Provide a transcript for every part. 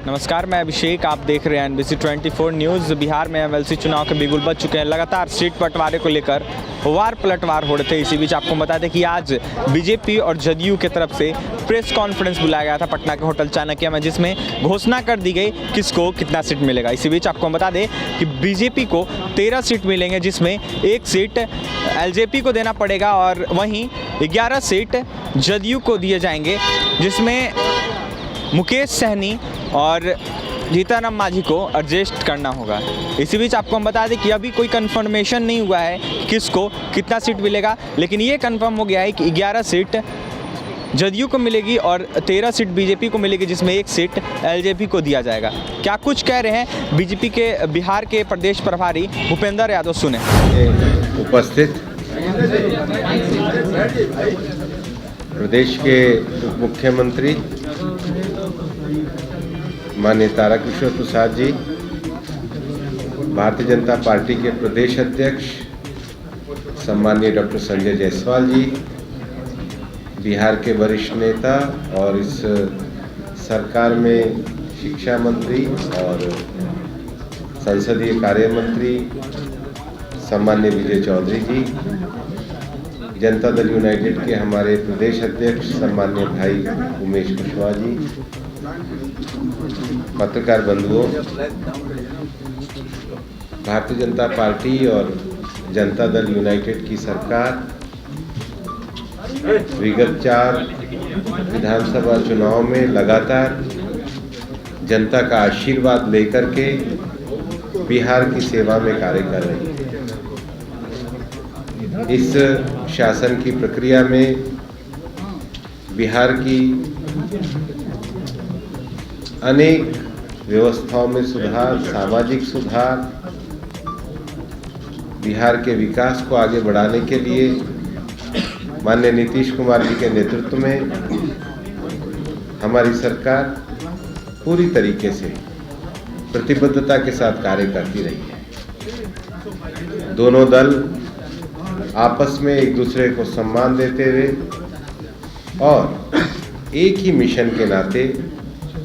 नमस्कार, मैं अभिषेक। आप देख रहे हैं एनबीसी 24 न्यूज़। बिहार में एमएलसी चुनाव के बिगुल बज चुके हैं। लगातार सीट बंटवारे को लेकर वार पलटवार हो रहे थे। इसी बीच आपको बता दें कि आज बीजेपी और जदयू की तरफ से प्रेस कॉन्फ्रेंस बुलाया गया था पटना के होटल चाणक्य में, जिसमें घोषणा कर दी गई किसको कितना सीट मिलेगा। इसी बीच आपको बता दें कि बीजेपी को 13 सीट मिलेंगे, जिसमें एक सीट एलजेपी को देना पड़ेगा और वहीं 11 सीट जदयू को दिए जाएंगे, जिसमें मुकेश सहनी और जीतन राम मांझी को एडजस्ट करना होगा। इसी बीच आपको हम बता दें कि अभी कोई कंफर्मेशन नहीं हुआ है किसको कितना सीट मिलेगा, लेकिन ये कंफर्म हो गया है कि 11 सीट जदयू को मिलेगी और 13 सीट बीजेपी को मिलेगी, जिसमें एक सीट एलजेपी को दिया जाएगा। क्या कुछ कह रहे हैं बीजेपी के बिहार के प्रदेश प्रभारी भूपेंद्र यादव, सुने। उपस्थित प्रदेश के उप मुख्यमंत्री माननीय तारकिशोर प्रसाद जी, भारतीय जनता पार्टी के प्रदेश अध्यक्ष सम्माननीय डॉक्टर संजय जायसवाल जी, बिहार के वरिष्ठ नेता और इस सरकार में शिक्षा मंत्री और संसदीय कार्य मंत्री सम्माननीय विजय चौधरी जी, जनता दल यूनाइटेड के हमारे प्रदेश अध्यक्ष सम्माननीय भाई उमेश कुशवाहा जी, पत्रकार बंधुओं, भारतीय जनता पार्टी और जनता दल यूनाइटेड की सरकार विगत 4 विधानसभा चुनाव में लगातार जनता का आशीर्वाद लेकर के बिहार की सेवा में कार्य कर रही है। इस शासन की प्रक्रिया में बिहार की अनेक व्यवस्थाओं में सुधार, सामाजिक सुधार, बिहार के विकास को आगे बढ़ाने के लिए माननीय नीतीश कुमार जी के नेतृत्व में हमारी सरकार पूरी तरीके से प्रतिबद्धता के साथ कार्य करती रही है। दोनों दल आपस में एक दूसरे को सम्मान देते हुए और एक ही मिशन के नाते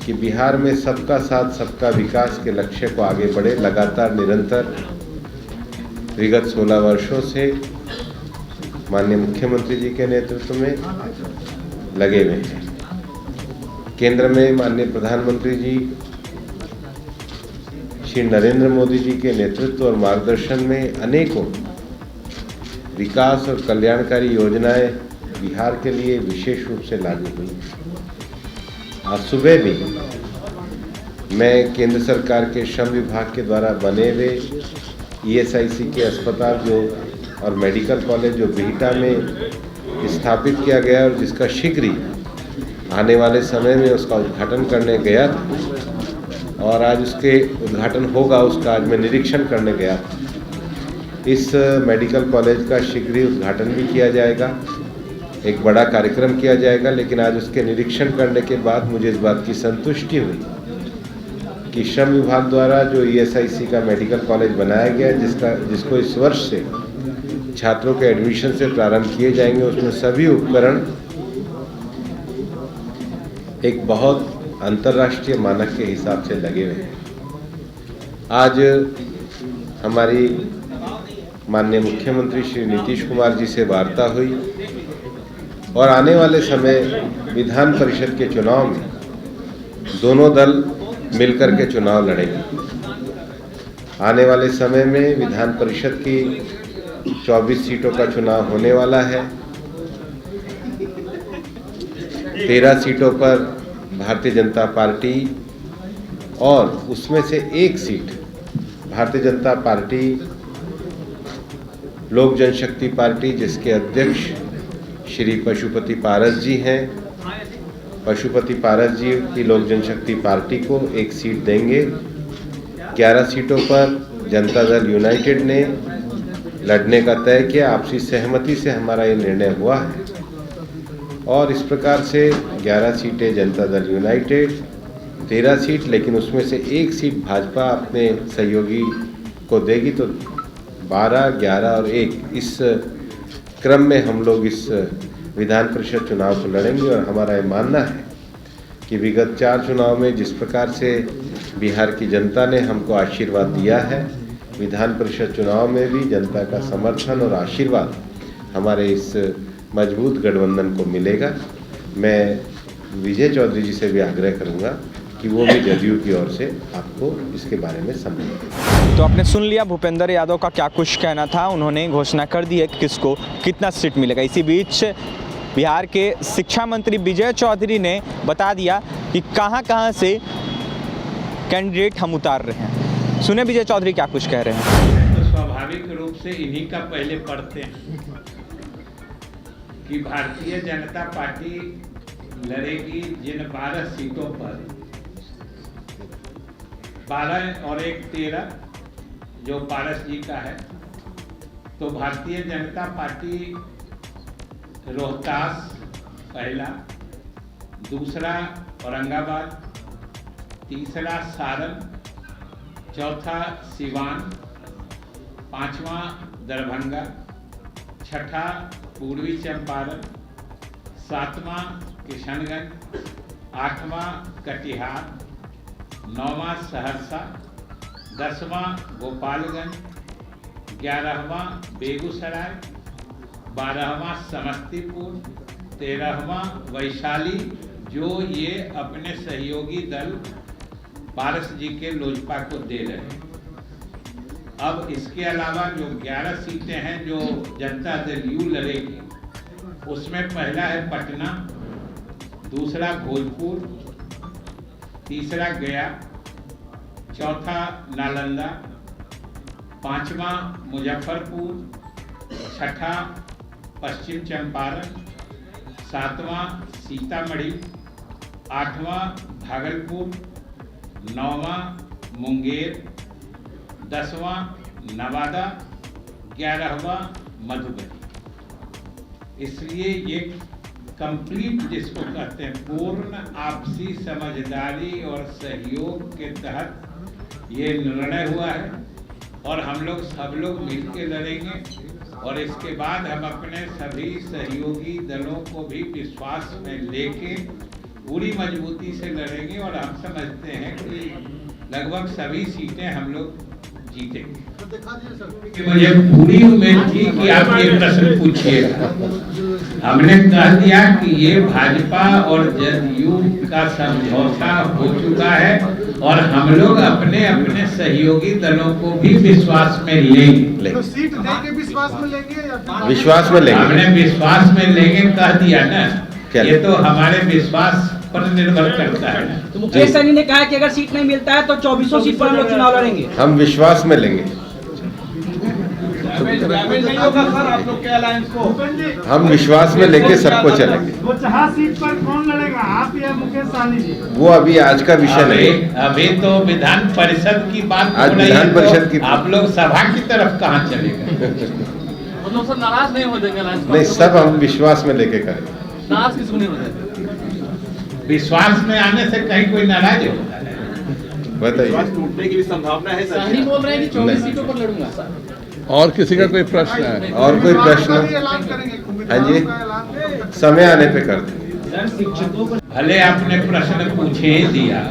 कि बिहार में सबका साथ सबका विकास के लक्ष्य को आगे बढ़े, लगातार निरंतर विगत 16 वर्षों से माननीय मुख्यमंत्री जी के नेतृत्व में लगे हुए हैं। केंद्र में माननीय प्रधानमंत्री जी श्री नरेंद्र मोदी जी के नेतृत्व और मार्गदर्शन में अनेकों विकास और कल्याणकारी योजनाएं बिहार के लिए विशेष रूप से लागू हुई। आज सुबह भी मैं केंद्र सरकार के श्रम विभाग के द्वारा बने हुए ईएसआईसी के अस्पताल जो और मेडिकल कॉलेज जो बिहटा में स्थापित किया गया और जिसका शीघ्र ही आने वाले समय में उसका उद्घाटन करने गया था और आज उसके उद्घाटन होगा, उसका आज मैं निरीक्षण करने गया था। इस मेडिकल कॉलेज का शीघ्र ही उद्घाटन भी किया जाएगा, एक बड़ा कार्यक्रम किया जाएगा। लेकिन आज उसके निरीक्षण करने के बाद मुझे इस बात की संतुष्टि हुई कि श्रम विभाग द्वारा जो ईएसआईसी का मेडिकल कॉलेज बनाया गया जिसको इस वर्ष से छात्रों के एडमिशन से प्रारंभ किए जाएंगे, उसमें सभी उपकरण एक बहुत अंतर्राष्ट्रीय मानक के हिसाब से लगे हुए हैं। आज हमारी माननीय मुख्यमंत्री श्री नीतीश कुमार जी से वार्ता हुई और आने वाले समय विधान परिषद के चुनाव में दोनों दल मिलकर के चुनाव लड़ेंगे। आने वाले समय में विधान परिषद की 24 सीटों का चुनाव होने वाला है। 13 सीटों पर भारतीय जनता पार्टी और उसमें से एक सीट भारतीय जनता पार्टी लोक जनशक्ति पार्टी, जिसके अध्यक्ष श्री पशुपति पारस जी हैं। पशुपति पारस जी की लोक जनशक्ति पार्टी को एक सीट देंगे। 11 सीटों पर जनता दल यूनाइटेड ने लड़ने का तय किया। आपसी सहमति से हमारा ये निर्णय हुआ है और इस प्रकार से 11 सीटें जनता दल यूनाइटेड, 13 सीट, लेकिन उसमें से एक सीट भाजपा अपने सहयोगी को देगी, तो 12, 11 और 1 इस क्रम में हम लोग इस विधान परिषद चुनाव को लड़ेंगे। और हमारा ये मानना है कि विगत 4 चुनाव में जिस प्रकार से बिहार की जनता ने हमको आशीर्वाद दिया है, विधान परिषद चुनाव में भी जनता का समर्थन और आशीर्वाद हमारे इस मजबूत गठबंधन को मिलेगा। मैं विजय चौधरी जी से भी आग्रह करूंगा कि वो भी जदयू की ओर से आपको इसके बारे में समझाएं। तो आपने सुन लिया भूपेंद्र यादव का क्या कुछ कहना था। उन्होंने घोषणा कर दी है कि किसको कितना सीट मिलेगा। इसी बीच बिहार के शिक्षा मंत्री विजय चौधरी ने बता दिया कि कहां से कैंडिडेट हम उतार रहे हैं। सुने विजय चौधरी क्या कुछ कह रहे हैं। तो स्वाभाविक रूप से इन्हीं का पहले पढ़ते हैं कि भारतीय जनता पार्टी लड़ेगी जिन 12 सीटों पर, 12 और 1 13 जो पारस जी का है। तो भारतीय जनता पार्टी रोहतास पहला, दूसरा औरंगाबाद, तीसरा सारण, चौथा सिवान, पांचवा दरभंगा, छठा पूर्वी चंपारण, सातवां किशनगंज, आठवां कटिहार, 9वां सहरसा, 10वां गोपालगंज, 11वां बेगूसराय, 12वां समस्तीपुर, 13वां वैशाली, जो ये अपने सहयोगी दल पारस जी के लोजपा को दे रहे हैं। अब इसके अलावा जो 11 सीटें हैं जो जनता दल यू लड़ेगी, उसमें पहला है पटना, दूसरा भोजपुर, तीसरा गया, चौथा नालंदा, पांचवा मुजफ्फरपुर, छठा पश्चिम चंपारण, सातवां सीतामढ़ी, आठवां भागलपुर, 9वां मुंगेर, 10वां नवादा, 11वां मधुबनी। इसलिए ये कंप्लीट जिसको कहते हैं पूर्ण आपसी समझदारी और सहयोग के तहत ये निर्णय हुआ है और हम लोग सब लोग मिलकर लड़ेंगे। और इसके बाद हम अपने सभी सहयोगी दलों को भी विश्वास में लेके पूरी मजबूती से लड़ेंगे और हम समझते हैं कि लगभग सभी सीटें हम लोग जीतेंगे। मुझे पूरी उम्मीद थी कि आप ये प्रश्न पूछिएगा। हमने कह दिया कि ये भाजपा और जदयू का समझौता हो चुका है और हम लोग अपने अपने सहयोगी दलों को भी विश्वास में लेंगे। तो सीट देके विश्वास में लेंगे या विश्वास में लेंगे? हमने विश्वास में लेंगे कह दिया ना, ये तो हमारे विश्वास पर निर्भर करता है। तो मुकेश सहनी ने कहा कि अगर सीट नहीं मिलता है तो 2400 सीट पर हम लोग चुनाव लड़ेंगे। हम विश्वास में लेंगे। नहीं होगा सर आप लोग के अलायंस को? हम विश्वास में लेके सबको चलेंगे। वो 4 सीट पर कौन लड़ेगा, आप या मुकेश सहनी जी? वो अभी आज का विषय नहीं। अभी तो विधान परिषद की बात आज हो रही विधान है, परिषद की तो आप लोग सभा की तरफ कहाँ चलेगा? मतलब सर नाराज नहीं हो जाएंगे अलायंस? नहीं, सब हम विश्वास में लेके करेंगे। नाराज किसको नहीं हो जाएगा? विश्वास में आने से कहीं कोई नाराज होता है? बताइए। टूटने की भी संभावना है सहनी बोल रहे हैं कि 24 सीटों पर लड़ूंगा। और किसी का कोई प्रश्न है? और कोई प्रश्न? हाँ जी, समय आने पे कर देंगे। भले आपने प्रश्न पूछे ही दिया,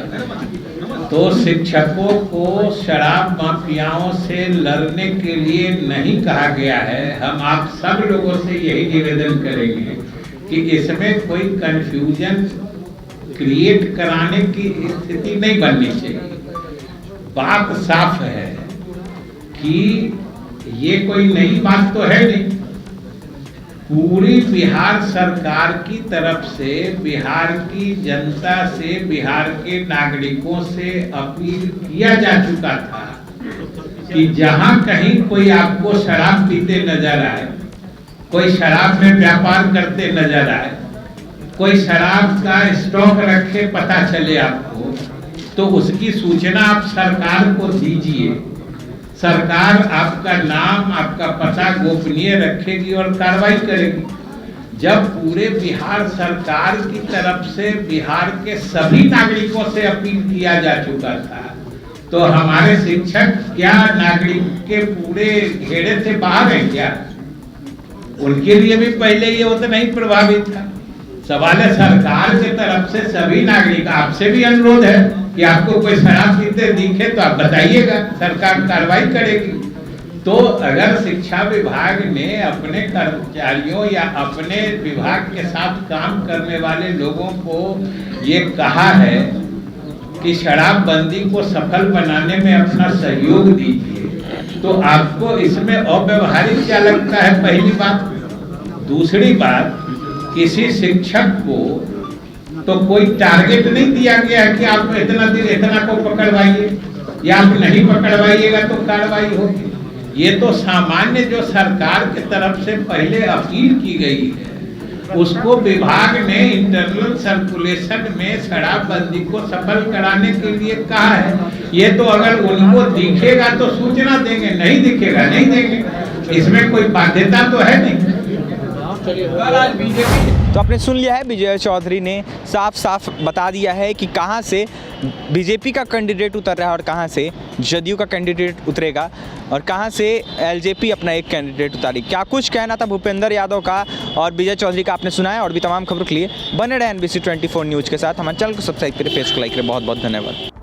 तो शिक्षकों को शराब माफियाओं से लड़ने के लिए नहीं कहा गया है। हम आप सब लोगों से यही निवेदन करेंगे कि इसमें कोई कंफ्यूजन क्रिएट कराने की स्थिति नहीं बननी चाहिए। बात साफ है कि ये कोई नई बात तो है नहीं। पूरी बिहार सरकार की तरफ से बिहार की जनता से, बिहार के नागरिकों से अपील किया जा चुका था कि जहां कहीं कोई आपको शराब पीते नजर आए, कोई शराब में व्यापार करते नजर आए, कोई शराब का स्टॉक रखे पता चले आपको, तो उसकी सूचना आप सरकार को दीजिए। सरकार आपका नाम, आपका पता गोपनीय रखेगी और कार्रवाई करेगी। जब पूरे बिहार सरकार की तरफ से बिहार के सभी नागरिकों से अपील किया जा चुका था, तो हमारे शिक्षक क्या नागरिक के पूरे घेरे से बाहर हैं क्या? उनके लिए भी पहले ये होता नहीं प्रभावित था। सवाल है सरकार की तरफ से सभी नागरिक, आपसे भी अनुरोध है कि आपको कोई शराब पीते दिखे तो आप बताइएगा, सरकार कार्रवाई करेगी। तो अगर शिक्षा विभाग ने अपने कर्मचारियों या अपने विभाग के साथ काम करने वाले लोगों को ये कहा है कि शराबबंदी को सफल बनाने में अपना सहयोग दीजिए, तो आपको इसमें अव्यवहारिक क्या लगता है? पहली बात। दूसरी बात, किसी शिक्षक को तो कोई टारगेट नहीं दिया गया है कि आप इतना दिन इतना को पकड़वाइए, या आप नहीं पकड़वाइएगा तो कार्रवाई होगी। ये तो सामान्य जो सरकार की तरफ से पहले अपील की गई है, उसको विभाग ने इंटरनल सर्कुलेशन में शराबबंदी को सफल कराने के लिए कहा है। ये तो अगर उनको दिखेगा तो सूचना देंगे, नहीं दिखेगा नहीं देंगे, इसमें कोई बाध्यता तो है नहीं। तो आपने सुन लिया है, विजय चौधरी ने साफ साफ बता दिया है कि कहां से बीजेपी का कैंडिडेट उतर रहा है और कहां से जदयू का कैंडिडेट उतरेगा और कहां से एलजेपी अपना एक कैंडिडेट उतारी। क्या कुछ कहना था भूपेंद्र यादव का और विजय चौधरी का आपने सुना है। और भी तमाम खबरों के लिए बने रहे NBC 24 न्यूज़ के साथ। हमारे चैनल को सब्सक्राइब करें, पेज को लाइक करें। बहुत बहुत धन्यवाद।